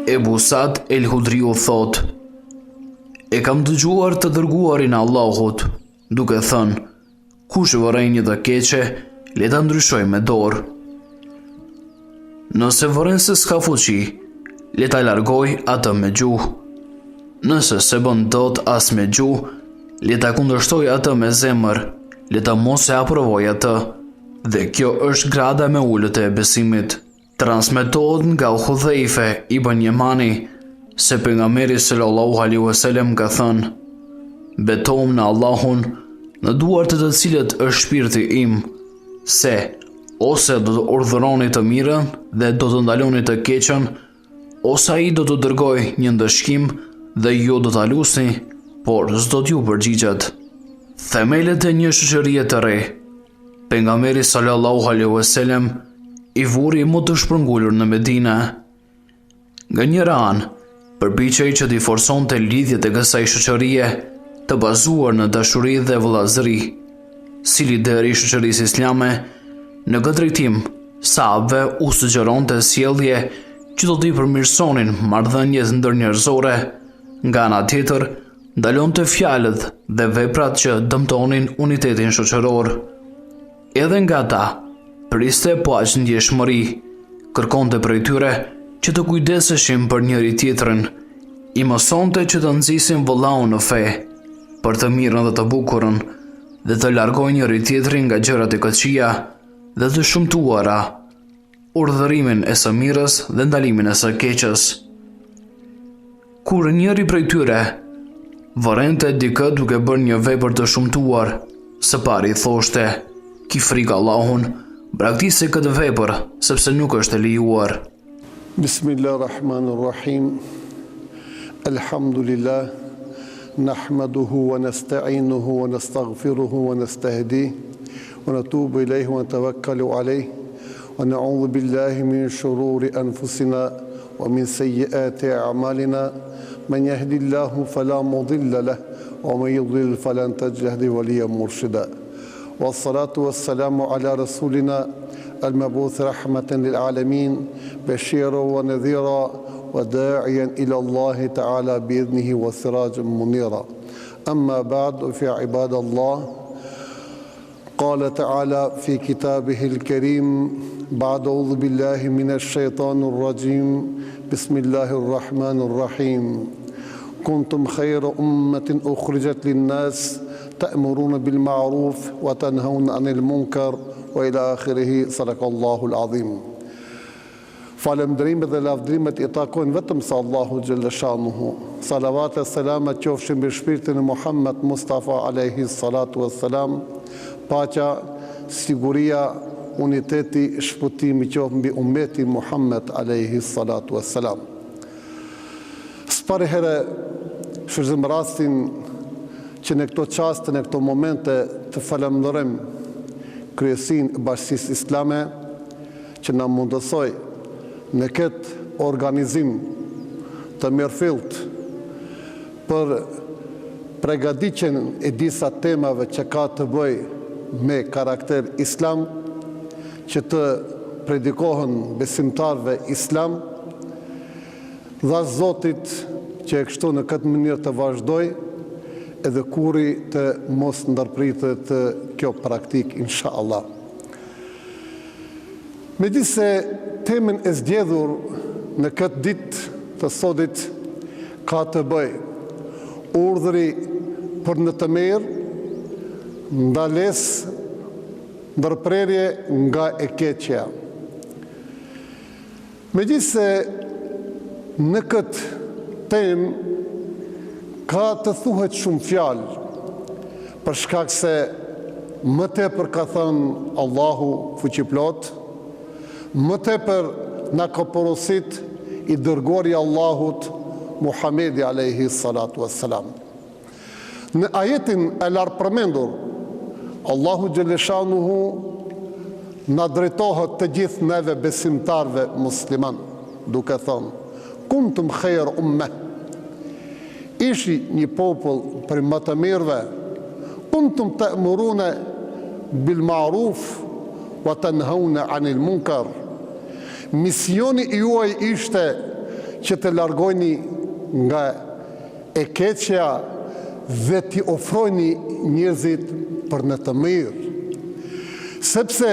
Ebu Sa'd el-Hudriu thot: E kam dëgjuar të dërguarin e Allahut, duke thënë: kush vëren një të keqe, le ta ndryshoj me dorë. Nëse vëren se s'ka fuqi, le ta largoj atë me gjuhë. Nëse se bën dot as me gjuhë, le ta kundërshtoj atë me zemër, le ta mos e aprovoj atë. Dhe kjo është grada me ullët e besimit. Transmetohet nga Hudhejfe ibn Yemani se pejgamberi sallallahu alaihi wasallam ka thënë: betohem në Allahun, në duart të cilët është shpirti im, se ose do të urdhëroni të mirën dhe do të ndaloni të keqen, ose ai do të dërgoj një ndëshkim dhe ju do ta lusni, por s'do t'ju përgjigjet. Themelet e një shoqërie të re. Pejgamberi sallallahu alaihi wasallam i vuri më të shpërngulur në Medinë. Nga njëra anë, përpiqej që t'i forsonte lidhjet e kësaj shoqërie të bazuar në dashuri dhe vëllazëri. Si lider i shoqërisë islame, në këtë drejtim, sahabëve u sugjeronte sjellje që do t'i përmirësonin marrëdhëniet ndërnjerëzore, nga ana tjetër, ndalonte fjalët dhe veprat që dëmtonin unitetin shoqëror. Edhe nga ata priste po aq ndjeshmëri, kërkonte prej tyre që të kujdeseshin për njëri tjetrin, i mësonte që të nxisin vëllaun në fe, për të mirën dhe të bukurën, dhe të largojnë njëri tjetrin nga gjërat e këqija dhe të shumtuara, urdhërimin e së mirës dhe ndalimin e së keqes. Kur njëri prej tyre vërente dikë duke bërë një vepër të shumtuar, së pari thoshte: ki frikë Allahun, braktisë këtë vepër, sepse nuk është e lejuar. Bismillahirrahmanirrahim. Alhamdulillah, nahmaduhu wa nasta'inuhu wa nastaghfiruhu wa nastahdi wa natubu ilayhi wa natawakkalu alayhi wa na'udhu billahi min shururi anfusina wa min sayyiati a'malina. Man yahdihillahu fala mudilla lahu wa man yudlil falan tajid lahu waliyan murshida. والصلاة والسلام على رسولنا المبعوث رحمة للعالمين بشيرا ونذيرا وداعيا إلى الله تعالى بإذنه وسراجا منيرا. أما بعد، في عباد الله، قال تعالى في كتابه الكريم بعد أعوذ بالله من الشيطان الرجيم بسم الله الرحمن الرحيم كنتم خير أمة أخرجت للناس تأمرون بالمعروف وتنهون عن المنكر وإلى آخره. صدق الله العظيم. Falënderimet dhe lavdrimet i takojnë vetëm sa Allahu xhalla shanuhu. Salavat e selamet qofshin mbi shpirtin e Muhammed Mustafa alayhi salatu wassalam. Paqja, siguria, uniteti, shpëtimi qoftë mbi ummetin Muhammed alayhi salatu wassalam. S'pari herë shfrytëzojmë rastin që në këto qaste, në këto momente të falenderojmë Kryesinë e Bashkisë Islame që na mundësoi në këtë organizim të mirëfillt për përgatitjen e disa temave që ka të bëjë me karakter islam, që të predikohen besimtarve islam, dhe Zotit që e kështu në këtë mënyrë të vazhdoj edhe kuri të mos ndërpritet kjo praktik, inshallah. Megjithse temën e zgjedhur në këtë ditë të sodit ka të bëjë urdhri për në të mirë, ndalesë, ndërprerje nga e keqja. Megjithse në këtë temë ka të thuhet shumë fjalë, për shkak se më tepër ka thënë Allahu fuqiplot, më tepër na ka porosit i dërguari Allahut Muhamedi alayhi salatu wassalam. Në ajetin e lartë përmendur, Allahu xhaleshanuhu na drejtohet të gjithë neve besimtarve musliman, duke thënë: kuntum khayra ummah, ishi një popull për më të mirëve, kuntum ta'muruna bil ma'ruf wa tanhauna 'anil munkar. Misioni juaj ishte që të largojni nga e keqja dhe t'i ofrojni njerëzit për në të mirë. Sepse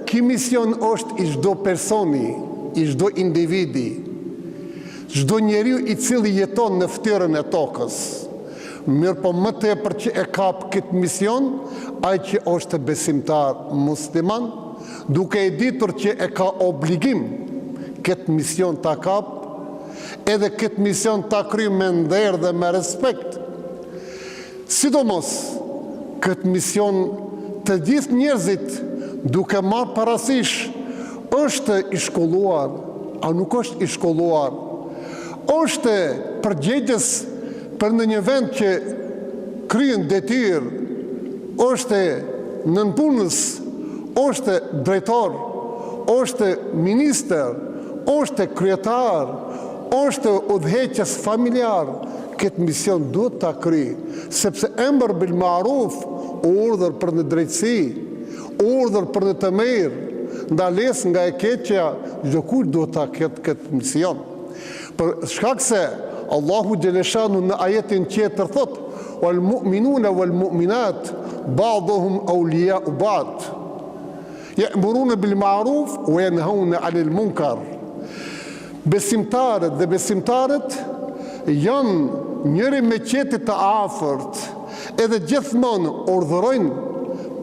ky mision është i çdo personi, i çdo individi, çdo njeriu i cili jeton në fytyrën e tokës. Mirë po më tepër që e kap këtë mision, ai që është besimtar musliman, duke e ditur që e ka obligim këtë mision ta kap, edhe këtë mision ta kryej me nder dhe me respekt. Sidomos këtë mision të gjithë njerëzit duke marrë parasysh është i shkolluar, a nuk është i shkolluar, është përgjegjës për në një vend që kryen detyrë, është nënpunës, është drejtor, është ministër, është kryetar, është udhëheqës familjar. Këtë mision duhet ta kryej, sepse emër bil ma'ruf, urdhër për në drejtësi, urdhër për në të mirë, ndales nga e keqja, çdo kush duhet ta ketë këtë mision. Për shkak se Allahu Gjeleshanu në ajetin tjetër thot, wal mu'minuna wal mu'minat ba'duhum awliya'u ba'd, ya'muruna bil ma'ruf wa yanhauna 'anil munkar. Besimtarët dhe besimtarët janë njëri me qetit të afërt, edhe gjithmonë urdhërojnë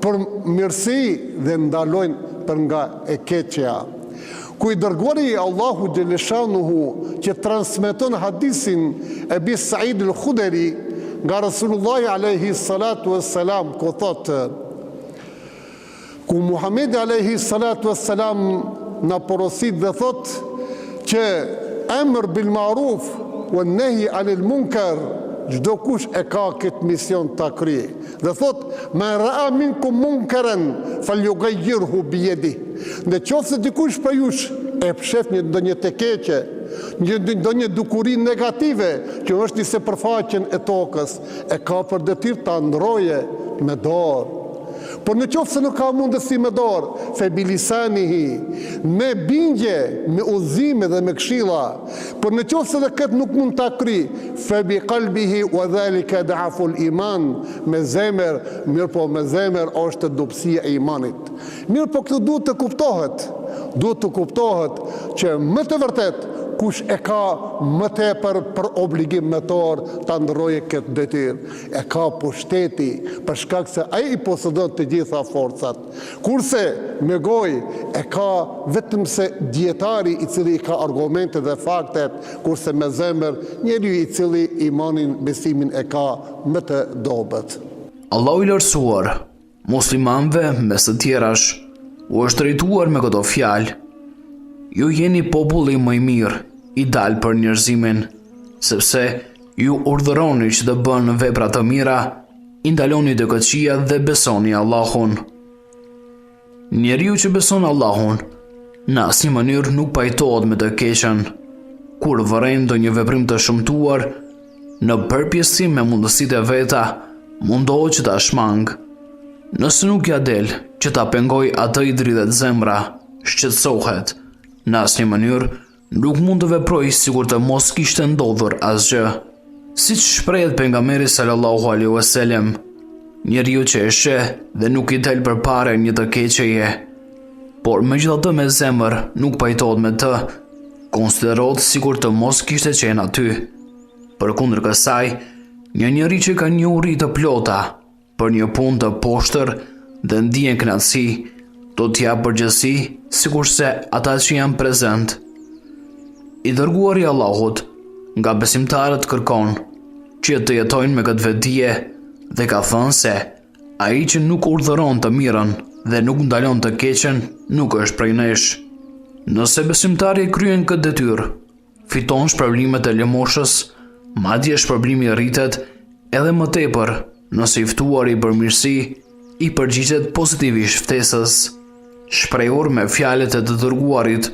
për mirësi dhe ndalojnë për nga e keqja. Ku i dërguari Allahu Gjeleshanuhu që transmeton hadisin e Abi Sa'id al-Khudri nga Rasulullahi alayhi salatu wassalam, ku thotë, ku Muhamedi alayhi salatu wassalam na porosit dhe thotë që emër bil ma'ruf wa nahi 'anil munkar, çdo kush e ka këtë mision ta kryej. Dhe thot, man ra'a minkum munkaran falyughayyirhu bi yadihi. Në qoftë se dikush për jush e pshet ndonjë të keqe, ndonjë dukuri negative që është në sipërfaqen e tokës, e ka për detyrë ta ndroje me dorë. Por në qoftë se nuk ka mundësi me dorë, fe bilisanihi, me bindje, me udhëzime dhe me këshilla. Por në qoftë se dhe këtë nuk mund ta kryej, fe bi qalbihi wa dhalika da'aful iman, me zemër, mirë po me zemër është dobësia e imanit. Mirë po këtë duhet të kuptohet që më të vërtet kush e ka më tepër për obligim metor ta ndroje këtë detyrë, e ka pushteti për shkak se ai i posedon të gjitha forcat. Kurse me gojë e ka vetëm se dietari i cili ka argumente dhe faktet, kurse me zemër njeriu i cili imanin, besimin e ka më të dobët. Allahu i lartësuar muslimanëve mes të tjerash u është drejtuar me këto fjalë: ju jeni populli më i mirë, i dalë për njerëzimin, sepse ju urdhëroni që të bënë vepra të mira, i ndaloni të këqija dhe besoni Allahun. Njeriu që beson Allahun në asnjë mënyrë nuk pajtohet me të keqen. Kur vëren ndonjë veprim të shëmtuar, në përpjesim me mundësitë e veta, mundohet që ta shmang. Nëse nuk ja del që ta pengoj atë i dridhet zemra, shqetësohet. Në asnjë mënyrë nuk mund të veproj sikur të mos kishte ndodhur asgjë. Siç shprehet pejgamberi sallallahu alaihi wasallam, njeriu që e sheh dhe nuk i del përpara një të keqeje, por megjithatë me zemër nuk pajtohet me të, konsiderohet sikur të mos kishte qenë aty. Përkundër kësaj, një njeri që ka një uri të plota për një punë të poshtër dhe ndihen kënaqësi, do t'ja përgjësi sikurse ata që janë prezent. I dërguari i Allahut nga besimtarët kërkon që të jetojnë me këtë vetdije dhe ka thënë se ai që nuk urdhëron të mirën dhe nuk ndalon të keqen nuk është prej nesh. Nëse besimtari kryen këtë detyrë, fiton shpërblimet e lëmoshës, madje shpërblimi rritet edhe më tepër nëse i ftuari për mirësi i përgjigjet pozitivisht ftesës. Shprehur me fjalët e të dërguarit: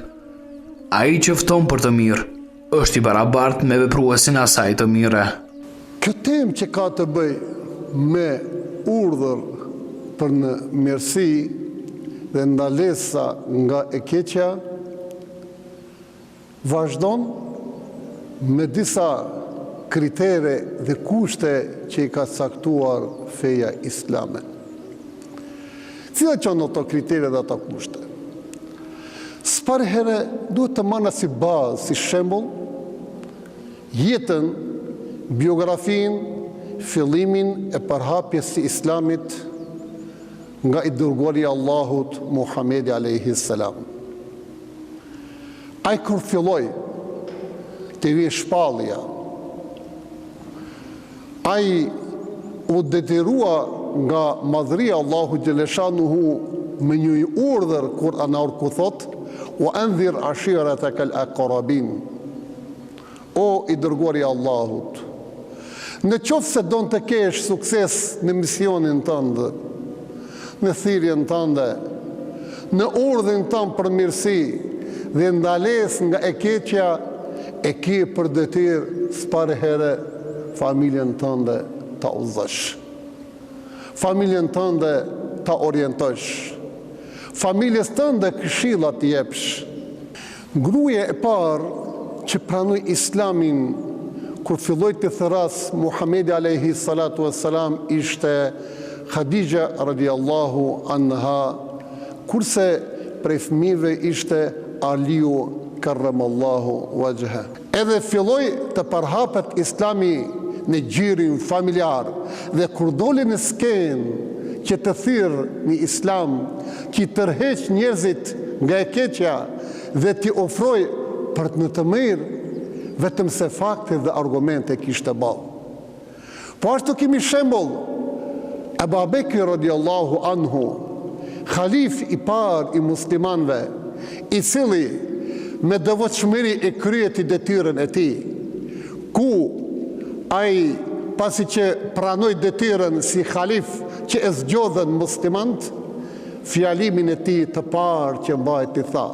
ai që fton për të mirë është i barabartë me vepruesin asaj të mire. Këtë temë që ka të bëj me urdhër për në mirësi dhe ndalesa nga e keqja, vazhdon me disa kritere dhe kushte që i ka caktuar feja islame. Cilat janë ato kritere dhe ato kushte? S'par herë duhet të marrë si bazë, si shembull, jetën, biografin, fillimin e përhapjes së Islamit nga i dërguari i Allahut Muhamedi alayhi salam. Ai kur filloi të vi shpallja, ai u detyrua nga madhëria Allahu xhaleshanuhu me një urdhër kuranor ku thot: "Wa anzir ashiratakal aqrabin." O i dërguari i Allahut, në qoftë se don të kesh sukses në misionin tënd, në thirrjen tënde, në urdhën tënd për mirësi dhe ndales nga e keqja, e ke për detyrë s'par herë familjen tënde ta udhëzosh, familjen tënde ta orientosh, familjes tënde këshilla t'i jepsh. Gruaja e parë që pranoi Islamin kur filloi të thëras Muhamedi alayhi salatu wassalam ishte Khadija radiallahu anha, kurse prej fëmijëve ishte Aliu karramallahu wajha. Edhe filloi të përhapet Islami në gjirin familjar dhe kur doli në skenë që të thirrë në Islam, që tërheq njerëzit nga e keqja dhe t'i ofroj për në të mirë, vetëm se fakte dhe argumente kishte ballë. Po ashtu kemi shembull Abu Bekr radiallahu anhu, khalif i parë i muslimanëve, i cili me devotshmëri e kryeti detyrën e tij, ku ai pasi që pranoi detyrën si khalif që e zgjodhen muslimanët, fjalimin e tij të parë që mbajti tha: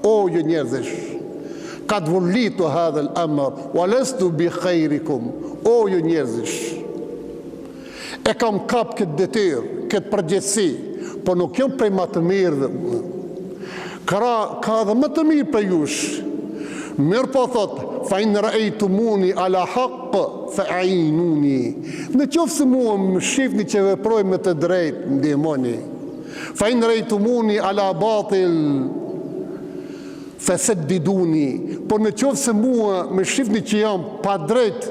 "O ju njerëzish, kad vullitu hadha al-amr wa lastu bi khairikum." O ju njerëzish, e kam kap këtë detyrë, këtë përgjegjësi, po nuk jam prej më të mirë. Ka dhe më të mirë për jush. Mirë po thot: "Fa in ra'aytumuni ala haqq fa'inuni." Në qoftë se mua më shihni që veproj me të drejtë, ndihmoni. "Fa in ra'aytumuni ala batil fasaddiduni." Por në qoftë se mua më shihni që jam pa drejt,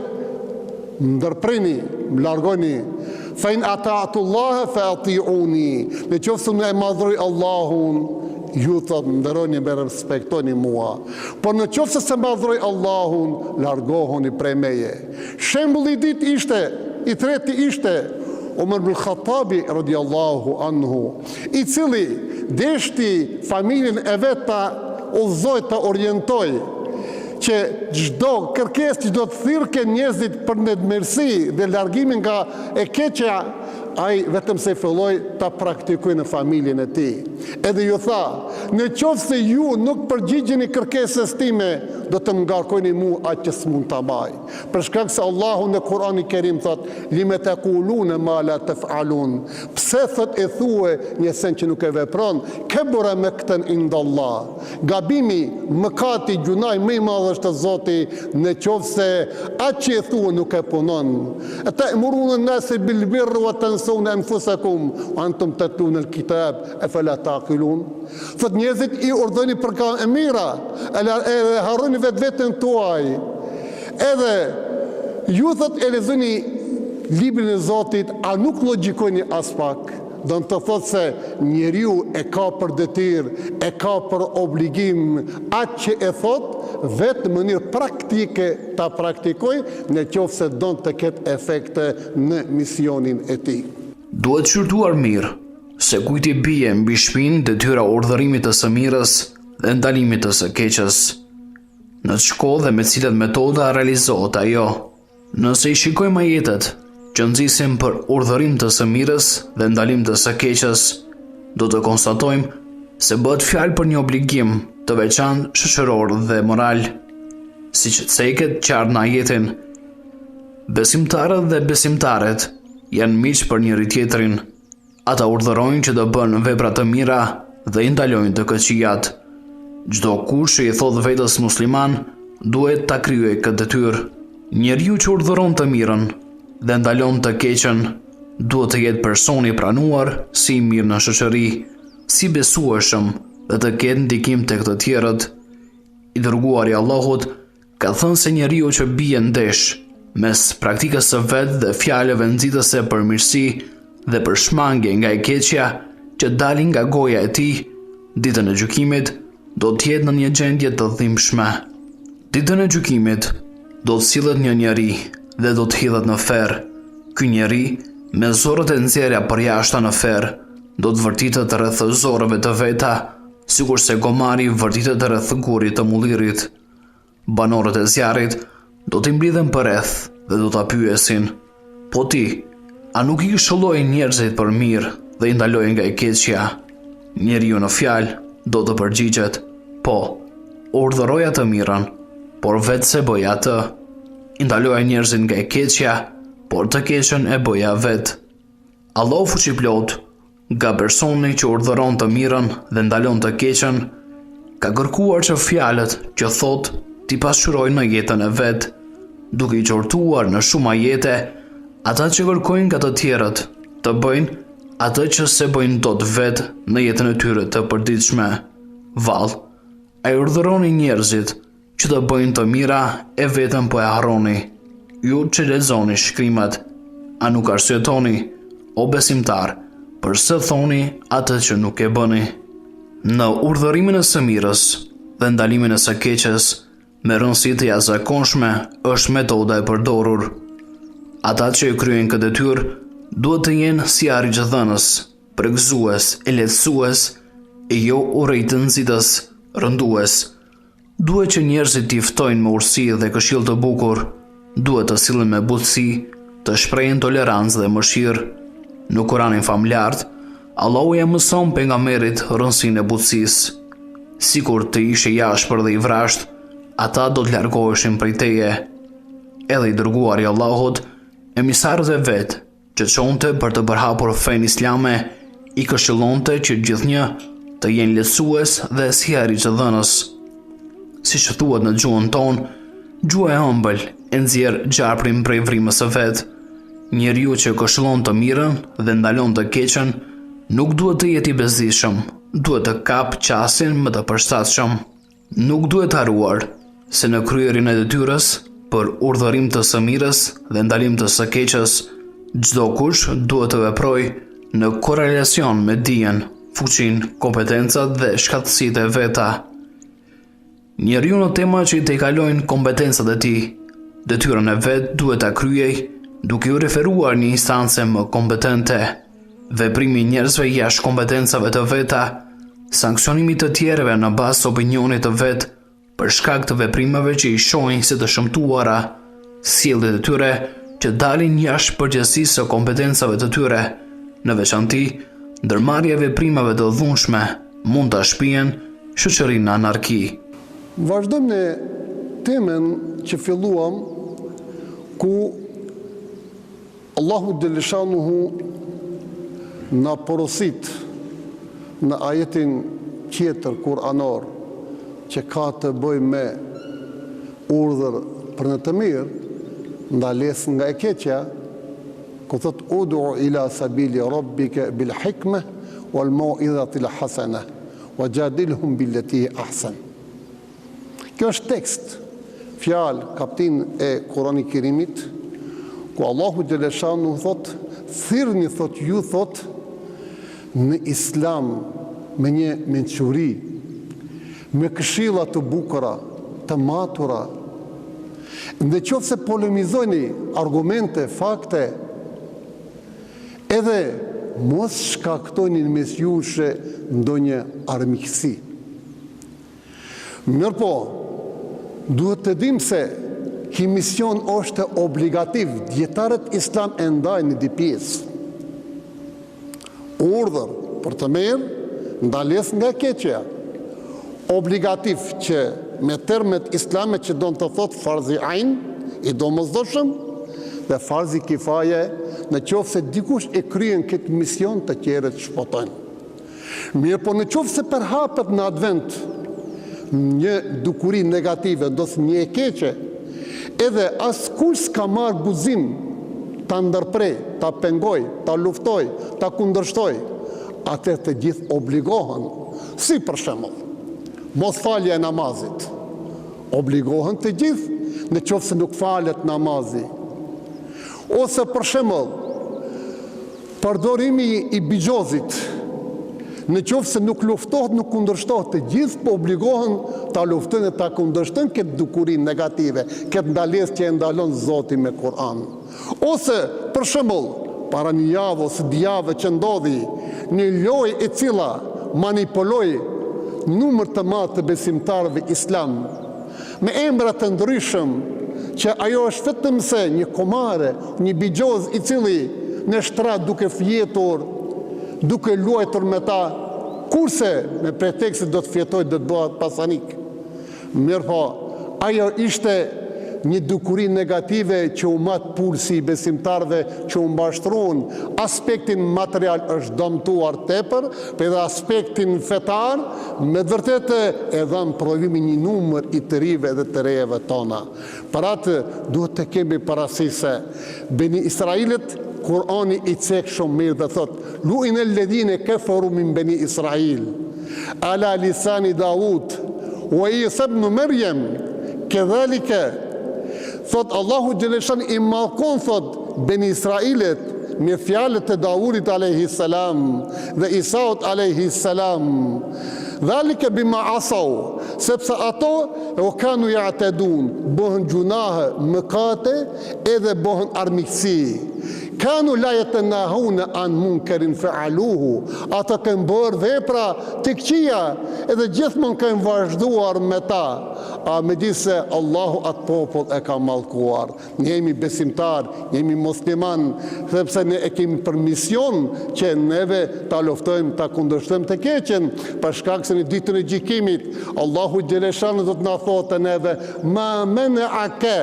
më ndërprini, më largoni. "Fa in ata'tu Allah fa ati'uni." Në qoftë se unë e madhroj Allahun, ju thot ndëroni me respektoni mua. Por në qoftë se madhroj Allahun, largohuni prej meje. Shembulli i ditë ishte, i treti ishte Umar ibn Khattabi radiallahu anhu, i cili deshti familjen e vet ta udhëzoj, ta orientoj, që çdo kërkesë që do të thirrke njerëzit për ndërmërsi dhe largimin nga e keqja, ai vetëm se filloi ta praktikojë në familjen e tij. Edhe ju tha: "Në qoftë se ju nuk përgjigjeni kërkesës time, do të më ngarkoni mua atë që s'mund ta baj." Për shkak se Allahu në Kur'anin e Kerim thot: "Lime taquluna ma la taf'alun." Pse thot e thuaj një sen që nuk e vepron? Kabura maktan indallah. Gabimi, mëkati, gjunaj më i madh është Zoti, në qoftë se atë që e thuaj nuk e punon. Ta'muruna an-nasa bil birri wa tansawna anfusakum wa antum tatluna al-kitab afala taqilun. Thot njerëzit i urdhëni për ka e mira, e harroni vetveten tuaj. Edhe ju thot e lexoni librin e Zotit, a nuk logjikoni as pak? Do të thotë se njeriu e ka për detyrë, e ka për obligim atë që e thot, vetë në mënyrë praktike ta praktikoj, në qoftë se don të ketë efekte në misionin e tij. Duhet shqyrtuar mirë se kujt i bie mbi shpinë detyra urdhërimit të së mirës dhe ndalimit të së keqes, në shkollë dhe me cilat metoda realizohet ajo. Nëse i shikojmë ajetet që nxisim për urdhërim të së mirës dhe ndalim të së keqes, do të konstatojmë se bëhet fjalë për një obligim të veçantë shoqëror dhe moral, siç theket qartë në ajetin: "Besimtarët dhe besimtaret janë miq për njëri tjetrin. Ata urdhërojnë që të bënë vepra të mira dhe i ndalojnë të këqijat. Çdo kush që i thot vetes musliman duhet ta kryej këtë detyrë. Njeriu që urdhëron të mirën dhe ndalon të keqen, duhet të jetë personi i pranuar si i mirë në shoqëri, si besueshëm dhe të ketë ndikim tek të tjerët. I dërguari i Allahut ka thënë se njeriu që bie ndesh mes praktikës së vet dhe fjalëve nxitëse për mirësi dhe për shmangje nga e keqja që dalin nga goja e tij, ditën e gjykimit do të jetë në një gjendje të dhimbshme. Ditën e gjykimit do të sillet një njeri dhe do të hidhet në ferr. Ky njeri me zorët e nxjerrja përjashta në ferr do të vërtitet rreth zorëve të veta, sikurse gomari vërtitet rreth gurit të mullirrit. Banorët e zjarrit do t'i mblidhen përreth dhe do ta pyesin: "Po ti, a nuk i këshilloi njerëzit për mirë dhe i ndaloi nga e keqja?" Njeriu në fjalë do të përgjigjet: "Po, urdhëroja të mirën, por vetë se bëja atë. I ndaloja njerëzit nga e keqja, por të keqen e bëja vetë." Allahu fuqiplot, nga personi që urdhëron të mirën dhe ndalon të keqen, ka kërkuar që fjalët që thot t'i pasqyrojnë në jetën e vet, duke i qortuar në shumë ajete ata që kërkojnë nga të tjerët të bëjnë atë që se bëjnë dot vet në jetën e tyre të përditshme. Vallë, ai urdhëroni njerëzit që të bëjnë të mira e vetëm po e harroni. Ju që lexoni shkrimat, a nuk arsyetoni, o besimtar, përse thoni atë që nuk e bëni? Në urdhërimin e së mirës dhe ndalimin e së keqes, me rëndësi të jashtëzakonshme është metoda e përdorur. Ata që e kryejnë këtë detyrë duhet të jenë si arritëdhënës, pregëzues, e lehtësues, e jo urrejtënësitës, rëndues. Duhet që njerëzit t'i ftojnë me urësi dhe këshill të bukur, duhet të sillen me butësi, të shprehin tolerancë dhe mëshirë. Në Kuranin famlart, Allahu ja mëson pejgamberit rëndësinë e butësisë. Sikur të ishe jashpër dhe i vrasht, ata do të largoheshin prej teje. Edhe i dërguari i Allahut, emisarët e vet, që çonte për të përhapur fenë islame, i këshillonte që gjithnjë të jenë lehtësues dhe si arritëdhënës. Siç thuhet në gjuhën tonë, gjuha e ëmbël e nxjerr gjarprin prej vrimës së vet. Njeriu që këshillon të mirën dhe ndalon të keqen, nuk duhet të jetë i bezdishëm, duhet të kap qasin më të përshtatshëm. Nuk duhet haruar se në kryerjen e detyrës për urdhërim të së mirës dhe ndalim të së keqes, çdo kush duhet të veprojë në korrelacion me dijen, fuqinë, kompetencat dhe shkatësitë e veta. Njeriu në tema që i tejkalojnë kompetencat e tij, detyrën e vet duhet ta kryej duke u referuar një instancë më kompetente. Veprimi i njerëzve jashtë kompetencave të veta, sanksionimi të tjerëve në bazë opinionit të vet për shkak të veprimeve që i shohin si të shëmtuara, sjelljet e tyre që dalin jashtë përgjegjësisë së kompetencave të tyre, në veçanti ndërmarrja e veprimeve të dhunshme mund ta shpihen shoqërinë në anarki. Vazhdojmë në temën që filluam, ku Allahu Gjellishanuhu na porosit në ajetin tjetër kuranor që ka të bëj me urdhër për në të mirë, ndales nga e keqja, ku thot ud'u ila sabili rabbika bil hikme wal mau'izati al hasana wajadilhum billati ahsan. Kjo është tekst, fjalë, kaptin e Kuranit Kerimit, ku Allahu Gjeleshanu thot, thirrni thot ju thot në islam me një mençuri, me këshilla të bukura, të matura, në qoftë se polemizoni argumente, fakte, edhe mos shkaktoni mes jush ndonjë armiqësi. Mirë po, duhet të dim se ky mision është obligativ. Dietarët islam e ndajnë në dy pjesë. Urdhër për të mirë, ndales nga keqja. Obligativ që me termet islame që do të thotë farzi ain, i domosdoshëm, dhe farzi kifaje, në qoftë se dikush e kryen këtë mision, të tjerët shpotojnë. Mirë po në qoftë se përhapet në advent një dukuri negative, ndosë një e keqe, edhe askush s'ka marrë guzim ta ndërprej, ta pengoj, ta luftoj, ta kundërshtoj, atë të gjithë obligohen, si për shembull, mos falja e namazit, obligohen të gjithë, në qoftë se nuk falet namazi, ose për shembull, përdorimi i bigjozit, në qoftë se nuk luftohet, nuk kundërshtohet, të gjithë po obligohen ta luftojnë e ta kundërshtojnë këtë dukuri negative, këtë ndalesë që e ndalon Zoti me Kur'an. Ose, për shembull, para një javë ose dy javë që ndodhi një lojë e cila manipuloi numër të madh të besimtarëve islam me emra të ndryshëm, që ajo është vetëm se një komare, një bigjoz i cili në shtrat duke fjetur, duke luajtur me ta, kurse me pretekst se do të fjetoj, do të bëhet pasanik. Mirë po, ajo ishte një dukuri negative që u mat pulsi i besimtarve, që u mbashtruan. Aspektin material është dëmtuar tepër, për edhe aspektin fetar, me të vërtetë e dhënë provimin një numër i të rive dhe të rejeve tona. Për atë duhet të kemi parasysh se Beni Israilit, Kur'ani i cek shumë mirë dhe thot, lu'in e ledhine kefaru min Beni Israil, ala lisani Davud, wa Isa ibn Maryam, kedhalike, thot Allahu Gjeleshan i malkon, thot Beni Israilit, me fjalët e Davudit a.s. dhe Isaut a.s. Dhalike bima asau, sepse ato o kanu ya'tadun, bëhen gjunahe, mëkate, edhe bëhen armiqësi. Kanu la yatanahuna an munkarin fa'aluhu, ata kanë bërë vepra të këqija, edhe gjithmonë kanë vazhduar me ta. A me di se Allahu atë popull e ka mallkuar. Ne jemi besimtar, jemi musliman, sepse ne e kemi për mision që neve ta luftojmë, ta kundërshtojmë të keqen, për shkak se në ditën e gjykimit Allahu Gjeleshan do të na thotë neve, ma mena'aka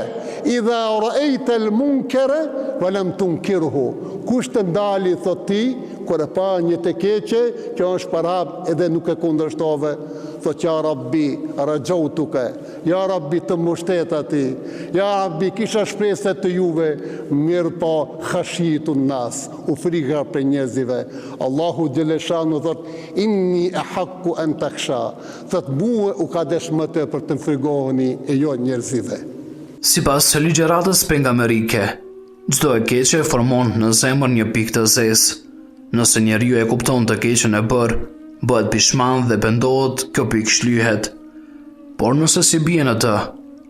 idha ra'ayta al-munkara wa lam tunkirhu. Kush të ndali, thot ti, kur e pa një të keqe, që është parap edhe nuk e kundërshtove, thot ja Rabbi, rajautuke, ja Rabbi të mbështet ati, ja Rabbi kisha shpresë të juve, mirë po khashitun nas, u friga për njerëzive. Allahu Gjeleshanu thot, inni e hakku an taksha, thot muë u ka desh më të për të frigoheni e jo njerëzive. Sipas ligjëratës pejgamberike, çdo e keqe formon në zemër një pikë të zezë. Nëse njeriu e kupton të keqen e bërë, bëhet pishman dhe pendohet, kjo pikë shlyhet. Por nëse si bie në të,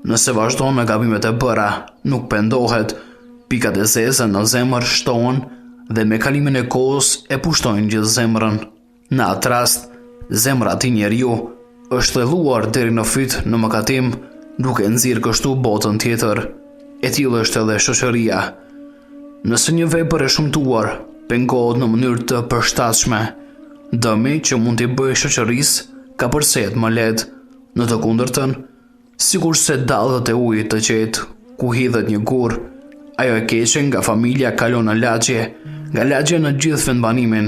nëse vazhdon me gabimet e bëra, nuk pendohet, pikat e zeza në zemër shtohen dhe me kalimin e kohës e pushtojnë gjithë zemrën. Në atë rast, zemra e njeriu është thelluar deri në fyt në mëkatim, duke nxirr kështu botën tjetër. E tillë është edhe shoqëria. Nëse një vepër e shumtuar pengohet në mënyrë të përshtatshme, dëmi që mund t'i bëjë shoqërisë ka përset më lehtë. Në të kundërtën, sikur se dallët e ujit të qetë ku hidhet një gur, ajo e keqe nga familja kalon në lagje, nga lagje në gjithë vendbanimin,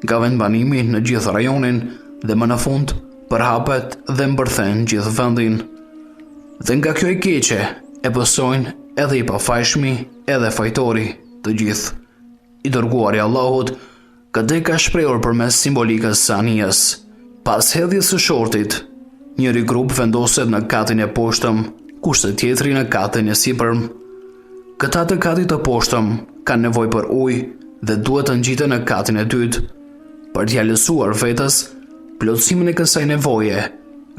nga vendbanimi në gjithë rajonin dhe më në fund përhapet dhe mbërthen gjithë vendin. Dhe nga kjo e keqe e pësojnë edhe i pafajshmi edhe fajtori të gjithë. I dërguari Allahut këtë ka shprehur përmes simbolikës së anijes. Pas hedhjes së shortit, njëri grup vendoset në katin e poshtëm, kurse tjetri në katin e sipërm. Këta të katit të poshtëm kanë nevojë për ujë dhe duhet të ngjiten në katin e dytë. Për t'ia lësuar vetes plotësimin e kësaj nevoje,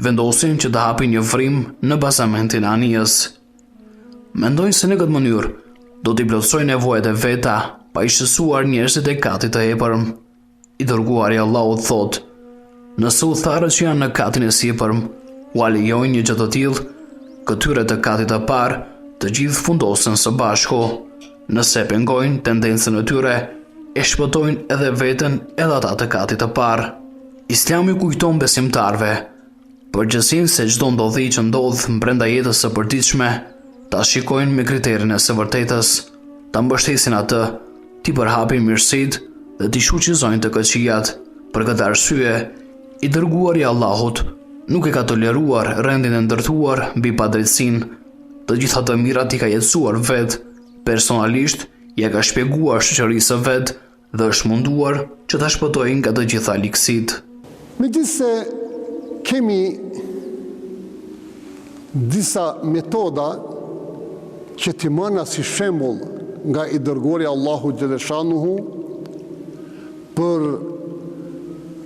vendosin që të hapin një frim në bazamentin e anijes. Mendojnë se në këtë mënyrë do t'i plotësojnë nevojat e veta, pa i shqetësuar njerëzit e katit të hepërm. I dërguari Allahut thotë, nëse udhëtarët që janë në katin e sipërm u alejojnë një gjë të tillë, këtyre të katit të parë të gjithë fundosen së bashku. Nëse pengojnë tendencën e tyre, e shpëtojnë edhe veten edhe ata të katit të parë. Islami kujton besimtarve përgjegjësinë se çdo ndodhi që ndodh brenda jetës së përditshme, ta shikojnë me kriterin e së vërtetës, ta mbështesin atë, t'i përhapin mirësitë dhe t'i shuqizojnë të këqijat. Për këtë arsye, i dërguari Allahut Nuk e ka toleruar rendin e ndërtuar mbi padrejtësinë. Të gjitha të mirat i ka jetësuar vetë, personalisht ja ka shpjeguar shoqërisë së vet dhe është munduar që ta shpëtojë nga të gjitha ligësitë. Megjithse kemi disa metoda që t'i mëna si shembull nga i dërguari Allahu xhaleshanuhu për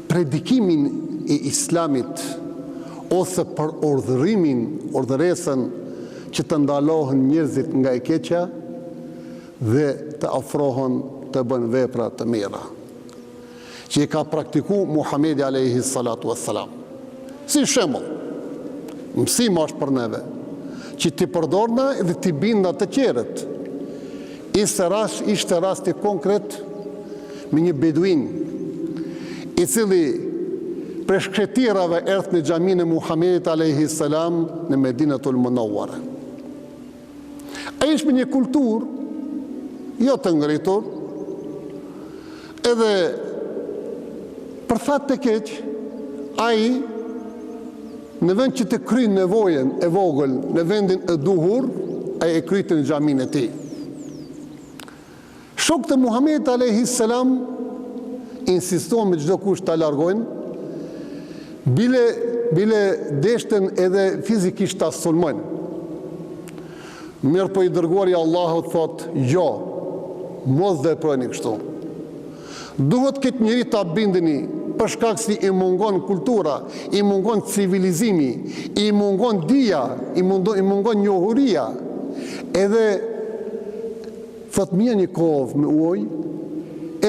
predikimin e Islamit ose për ordëresën që të ndalohen njerëzit nga e keqja dhe të afrohen të bën vepra të mira, që i ka praktiku Muhamedi alayhi salatu wassalam. Si shembull, mësim është për neve, që ti përdorna dhe ti binda të qerët. Ishte rasti konkret me një beduin, i cili për shkretirave erdhë në xhaminë e Muhamedit alayhi salam në Medinatul Munawwara. Ai ishte me një kulturë jo të ngritur, edhe për fat të keq, ai në vend që të kryjë nevojen e vogël në vendin e duhur, ai e kryti në xhaminë e tij. Shokët e Muhamedit alayhi salam insistuan me çdo kusht ta largojnë, bile deshten edhe fizikisht ta sulmojnë. Mirë po i dërguari Allahut thot, jo, mos veproni kështu. Duhet këtë njëri ta bindeni për shkak se i mungon kultura, i mungon civilizimi, i mungon dija, i mungon njohuria. Edhe thot mia një kovë me ujë,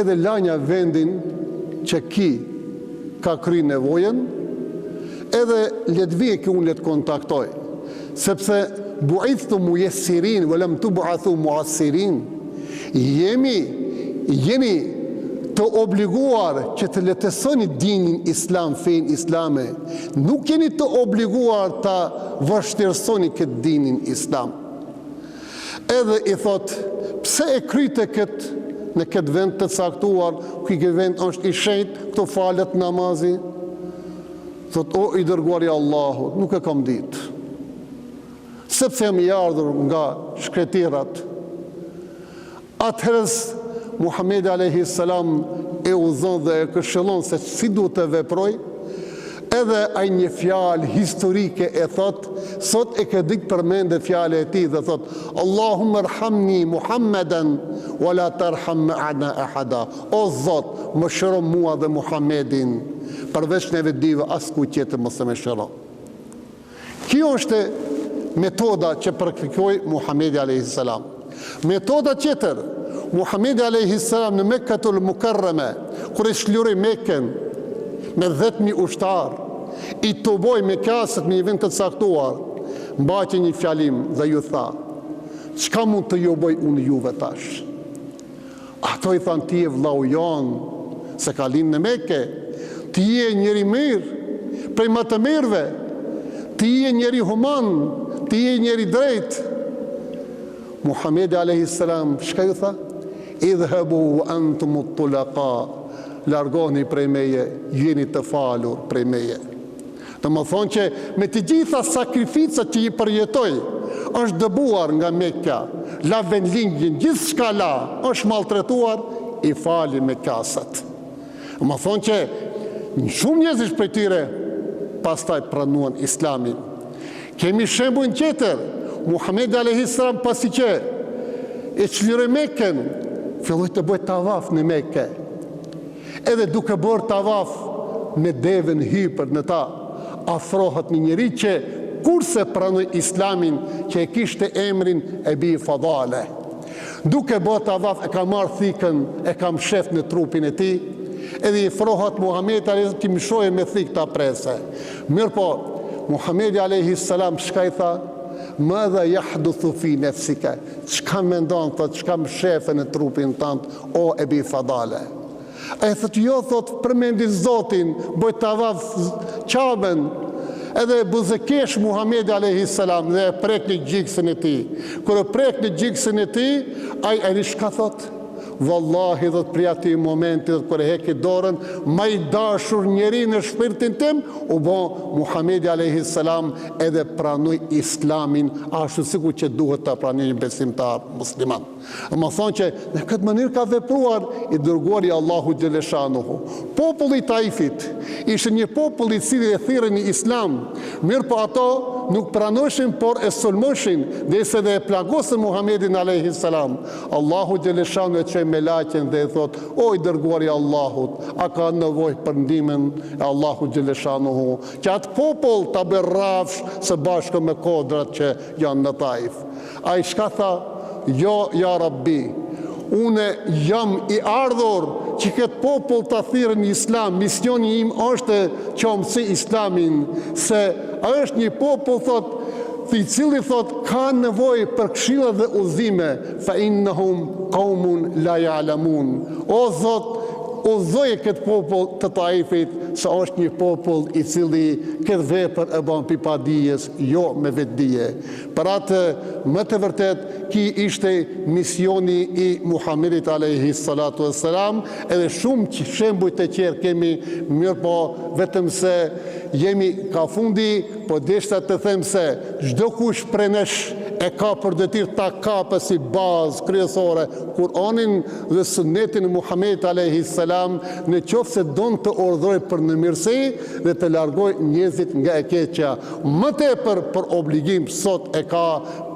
edhe lanja vendin që ki ka kry nevojen, edhe letë që unë letë kontaktoj, sepse buithtu mujessirin, vëlem tu buathu muassirin, jeni të obliguar që të letësoni dinin islam, fejnë islame, nuk jeni të obliguar të vështirësoni këtë dinin islam. Edhe i thot, pse e kryte në këtë vend të caktuar, ku i këtë vend është i shenjtë, këto falet namazi? Thot, o i dërguari Allahut, nuk e kam ditë. Sepse jam i ardhur nga shkretirat. Atëherës Muhamedi alayhi salam e udhëzon dhe e këshillon se si duhet të veproj, edhe ai një fjalë historike e thot, sot e ke ditë përmende fjalë e tij dhe thot, Allahumma irhamni Muhammeden wa la tarham ma'ana ahada. O Zot, më shëro mua dhe Muhammedin, përveç neve dive askuj tjetër mos e më shëro. Kjo është metoda që praktikoi Muhamedi alayhi salam. Metoda tjetër, Muhamedi alayhi salam në Mekkatul Mukarrama, kur e shluri Mekën me 10.000 ushtar, i të boj me kasët me një vend të caktuar, mbaqi një fjalim dhe ju tha, çka mund të ju bëj unë juve tash? Ato i thanë, ti e vllau jonë, se ka linë në Mekë, ti je njëri mirë, prej më të mirëve, ti je njëri human, ti je njëri drejt. Muhamedi alayhi salam, çka ju tha? Idhhabu antum at-tulaqa, largoni prej meje, jeni të falur prej meje. Të më thonë që me të gjitha sakrificat që i përjetoj, është dëbuar nga Mekka, la vendlingjin, gjithë shka la, është maltretuar, i fali me kasat. Më thonë që në shumë njerëzish prej tyre, pastaj pranuan islamin. Kemi shembull tjetër, Muhamedi alayhi salam pasi që e çliroi Mekën, filloi të bëj tavaf në Mekë. Edhe duke bërë tavaf me devën hyper në ta, afrohet një njeri që kurse pranoi islamin që e kishte emrin Ebi Fadale. Duke bërë tavaf e ka marrë thikën, e ka mshef në trupin e tij, edhe i afrohet Muhamedi alayhi salam, ti më shoje me thikë ta prese. Mirë po, Muhamedi alayhi salam çka i tha? Madha yahduthu fi nafsika, çka mendon thot, çka më shefe në trupin tënd, o Ebi Fadale? E thot, jo, thot, përmendi Zotin, boj tavaf Qaben, edhe buzëkesh Muhamedi alayhi salam dhe e prek një gjikësën e tij. Kur e prek një gjikësën e tij, ai shka thot? Wallahi dhe të pria ti momenti dhe kër heki dorën, ma i dashur njeri në shpirtin tim, u bo Muhamedi a.s. edhe pranoj islamin, ashtu sikur që duhet të pranoj një besimtar musliman. Më thonë që në këtë mënyrë ka vepruar i dërguari Allahu Gjeleshanuhu. Populli Taifit ishte një popull i cili e thirrën në islam, mirë po ato nuk pranojshin, por e sulmoshin, derisa dhe e plagosën Muhamedin a.s. Allahu Gjeleshanu e çoi me laqen dhe e thot: o i dërguari Allahut, a ka nevojë për ndihmën e Allahu Gjeleshanuhu, që atë popull ta bëj rrafsh së bashku me kodrat që janë në Taif. Ai shka tha: jo, ja Rabbi, une jam i ardhur që këtë popull të thirrë në islam, misioni im është që mësi islamin, se është një popull, thot, i cili thot ka nevojë për këshilla dhe udhëzime, fa innahum qaumun la ya'lamun. O thot, udhëzoje këtë popull të Taifit, se është një popull i cili këtë vepër e bën pa dijes, jo me vetdije. Për atë më të vërtet, ki ishte misioni i Muhamedit a.s. edhe shumë shembuj të qerë kemi, mirë po vetëm se jemi ka fundi, po deshta të them se çdo kush prej nesh e ka për detyrë ta kapë si bazë kryesore Kur'anin dhe Sunetin e Muhamedit a.s. në qoftë se don të urdhëroj për në mirësi dhe të largoj njerëzit nga e keqja. Më tepër për obligim sot e ka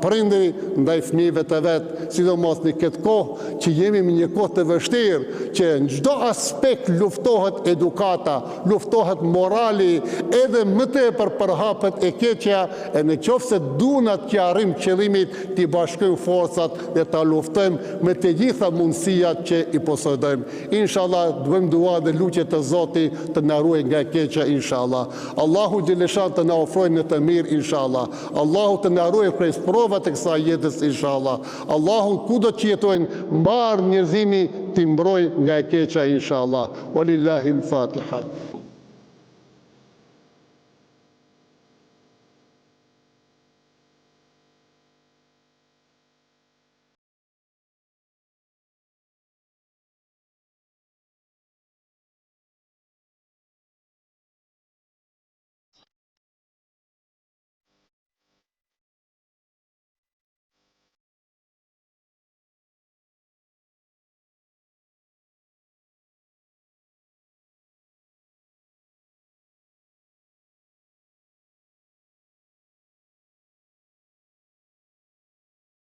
prindëri ndaj fëmijëve të vet, sidomos në këtë kohë që jemi në një kohë të vështirë, që në çdo aspekt luftohet edukata, luftohet morali, edhe më tepër përhapet e keqja, e në qoftë se duhet që arrim qëllimit të bashkojmë forcat dhe ta luftojmë me të gjitha mundësiat që i posedojmë. Inshallah, duhem dua dhe lutje të Zotit të na ruajë nga e keqja, inshallah. Allahu Gjeleshan të na ofrojë në të mirë, inshallah. Allahu të na ruajë prej provave të kësaj jetës, inshallah. Allahu kudo që jetojnë, mbar njerëzimi të mbrojë nga e keqja, inshallah. Walillahi l-Fatiha.